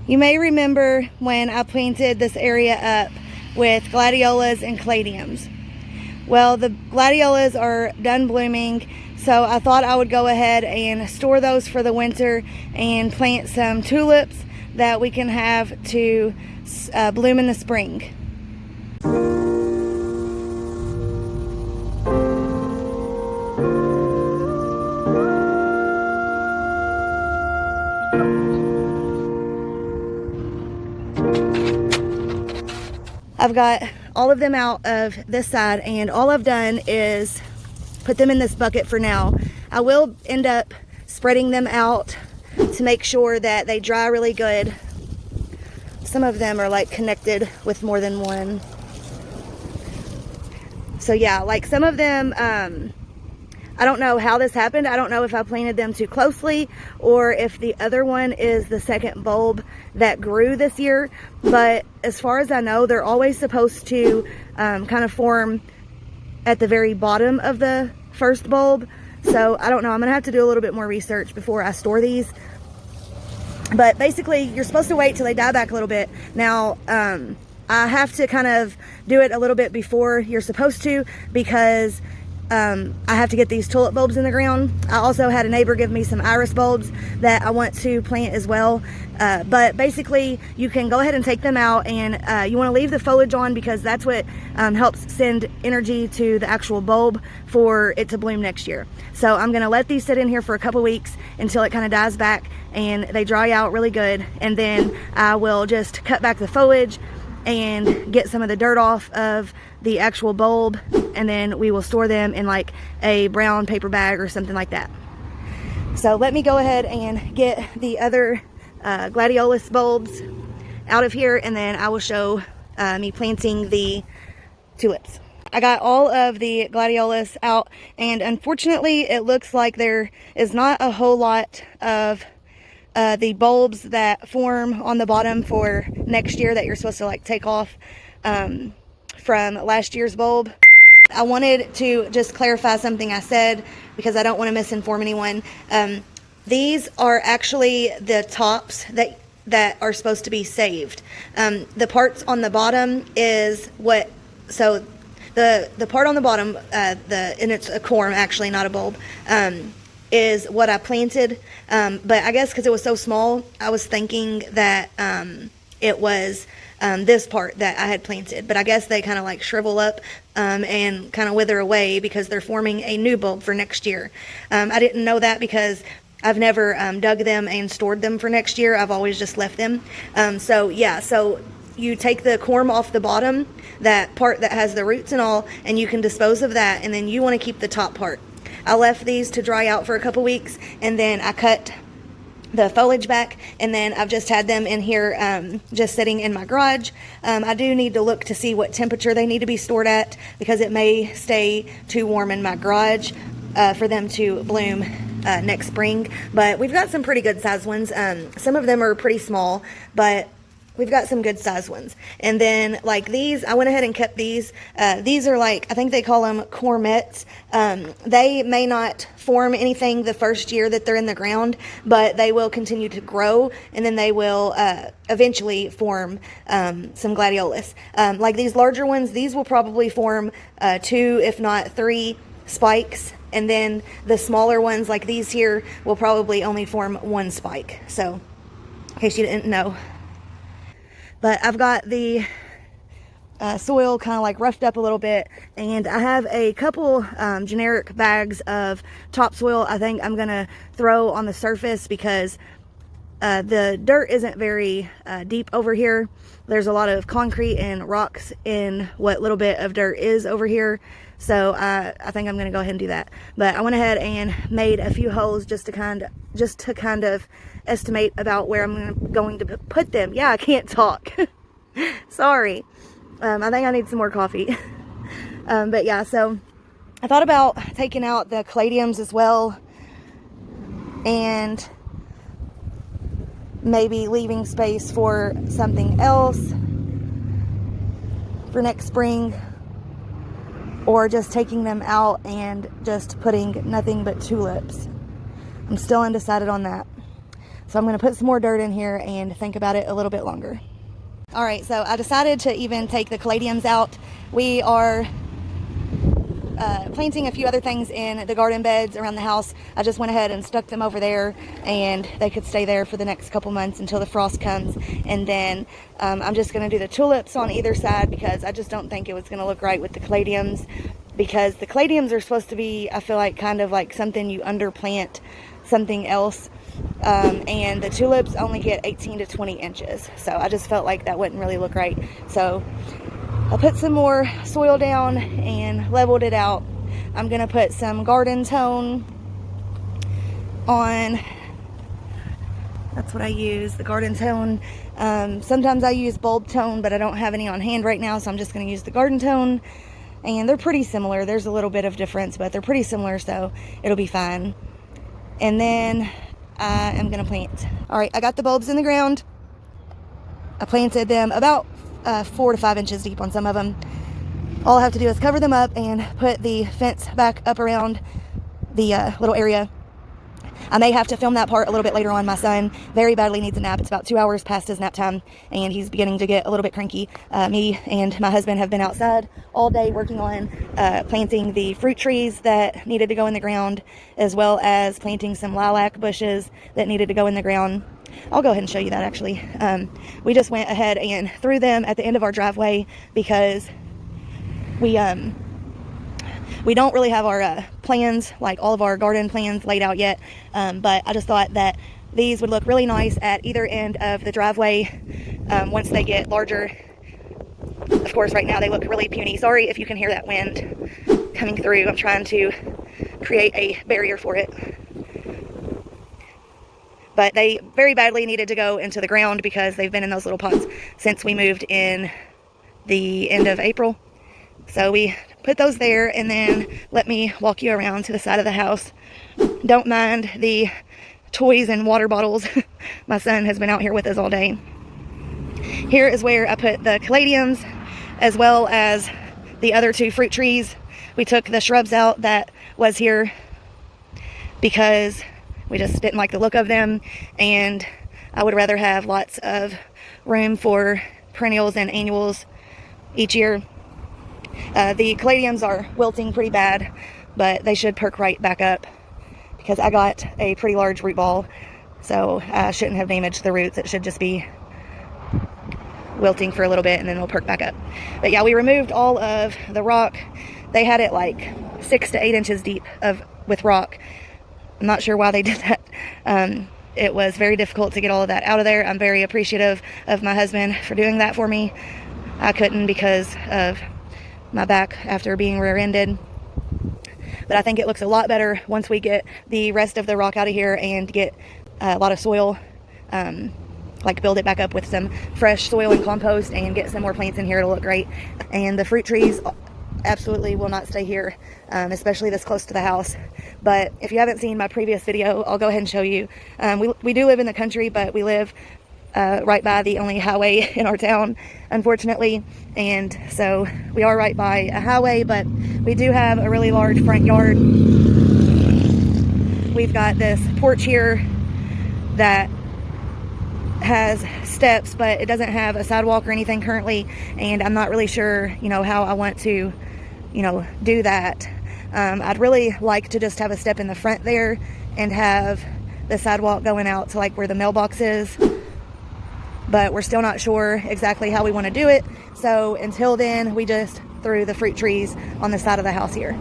You may remember when I planted this area up with gladiolus and caladiums. Well, the gladiolus are done blooming, so I thought I would go ahead and store those for the winter and plant some tulips that we can have to bloom in the spring. I've got all of them out of this side, and all I've done is put them in this bucket for now. I will end up spreading them out to make sure that they dry really good. Some of them are like connected with more than one. So yeah, like some of them, I don't know how this happened. I don't know if I planted them too closely or if the other one is the second bulb that grew this year. But as far as I know, they're always supposed to kind of form at the very bottom of the first bulb. So I don't know. I'm going to have to do a little bit more research before I store these. But basically, you're supposed to wait till they die back a little bit. Now, I have to kind of do it a little bit before you're supposed to, because I have to get these tulip bulbs in the ground. I also had a neighbor give me some iris bulbs that I want to plant as well. But basically, you can go ahead and take them out, and you want to leave the foliage on because that's what helps send energy to the actual bulb for it to bloom next year. So I'm going to let these sit in here for a couple weeks until it kind of dies back and they dry out really good. And then I will just cut back the foliage and get some of the dirt off of the actual bulb, and then we will store them in like a brown paper bag or something like that. So let me go ahead and get the other gladiolus bulbs out of here, and then I will show me planting the tulips. I got all of the gladiolus out, and unfortunately it looks like there is not a whole lot of the bulbs that form on the bottom for next year that you're supposed to like take off from last year's bulb. I wanted to just clarify something I said because I don't want to misinform anyone. These are actually the tops that are supposed to be saved. The parts on the bottom is what, so the part on the bottom, and it's a corm actually, not a bulb, is what I planted. But I guess because it was so small, I was thinking that it was this part that I had planted. But I guess they kind of like shrivel up and kind of wither away because they're forming a new bulb for next year. I didn't know that because I've never dug them and stored them for next year. I've always just left them. So yeah, so you take the corm off the bottom, that part that has the roots and all, and you can dispose of that, and then you want to keep the top part. I left these to dry out for a couple weeks, and then I cut the foliage back, and then I've just had them in here just sitting in my garage. I do need to look to see what temperature they need to be stored at because it may stay too warm in my garage for them to bloom next spring. But we've got some pretty good sized ones. Some of them are pretty small, but we've got some good sized ones. And then like these, I went ahead and kept these. These are like, I think they call them cormets. They may not form anything the first year that they're in the ground, but they will continue to grow, and then they will eventually form some gladiolus. Like these larger ones, these will probably form 2, if not 3 spikes. And then the smaller ones like these here will probably only form 1 spike. So in case you didn't know. But I've got the soil kind of like roughed up a little bit, and I have a couple generic bags of topsoil I think I'm gonna throw on the surface because the dirt isn't very deep over here. There's a lot of concrete and rocks in what little bit of dirt is over here. So I think I'm gonna go ahead and do that. But I went ahead and made a few holes just to kind of estimate about where I'm going to put them. Yeah, I can't talk. Sorry. I think I need some more coffee. But yeah, so I thought about taking out the caladiums as well and maybe leaving space for something else for next spring, or just taking them out and just putting nothing but tulips. I'm still undecided on that. So I'm going to put some more dirt in here and think about it a little bit longer. All right, so I decided to even take the caladiums out. We are planting a few other things in the garden beds around the house. I just went ahead and stuck them over there, and they could stay there for the next couple months until the frost comes. And then I'm just going to do the tulips on either side, because I just don't think it was going to look right with the caladiums, because the caladiums are supposed to be, I feel like, kind of like something you underplant something else. And the tulips only get 18 to 20 inches. So I just felt like that wouldn't really look right. So I put some more soil down and leveled it out. I'm going to put some garden tone on. That's what I use, the garden tone. Sometimes I use bulb tone, but I don't have any on hand right now, so I'm just going to use the garden tone. And they're pretty similar. There's a little bit of difference, but they're pretty similar, so it'll be fine. And then I am going to plant. All right, I got the bulbs in the ground. I planted them about 4 to 5 inches deep on some of them. All I have to do is cover them up and put the fence back up around the little area. I may have to film that part a little bit later on. My son very badly needs a nap. It's about 2 hours past his nap time, and he's beginning to get a little bit cranky. Me and my husband have been outside all day working on planting the fruit trees that needed to go in the ground, as well as planting some lilac bushes that needed to go in the ground. I'll go ahead and show you that, actually. We just went ahead and threw them at the end of our driveway because we don't really have our plans, like all of our garden plans, laid out yet. But I just thought that these would look really nice at either end of the driveway once they get larger. Of course, right now they look really puny. Sorry if you can hear that wind coming through. I'm trying to create a barrier for it. But they very badly needed to go into the ground because they've been in those little pots since we moved in the end of April. So we put those there, and then let me walk you around to the side of the house. Don't mind the toys and water bottles. My son has been out here with us all day. Here is where I put the caladiums as well as the other 2 fruit trees. We took the shrubs out that was here because we just didn't like the look of them, and I would rather have lots of room for perennials and annuals each year. The caladiums are wilting pretty bad, but they should perk right back up because I got a pretty large root ball, so I shouldn't have damaged the roots. It should just be wilting for a little bit and then it'll perk back up. But yeah, we removed all of the rock. They had it like 6 to 8 inches deep with rock. I'm not sure why they did that. It was very difficult to get all of that out of there. I'm very appreciative of my husband for doing that for me. I couldn't because of my back after being rear-ended. But I think it looks a lot better once we get the rest of the rock out of here and get a lot of soil, like build it back up with some fresh soil and compost and get some more plants in here. It'll look great. And the fruit trees absolutely will not stay here, especially this close to the house. But if you haven't seen my previous video, I'll go ahead and show you. We do live in the country, but we live right by the only highway in our town, unfortunately, and so we are right by a highway, but we do have a really large front yard. We've got this porch here that has steps, but it doesn't have a sidewalk or anything currently, and I'm not really sure, how I want to, do that. I'd really like to just have a step in the front there and have the sidewalk going out to like where the mailbox is. But we're still not sure exactly how we want to do it. So until then, we just threw the fruit trees on the side of the house here.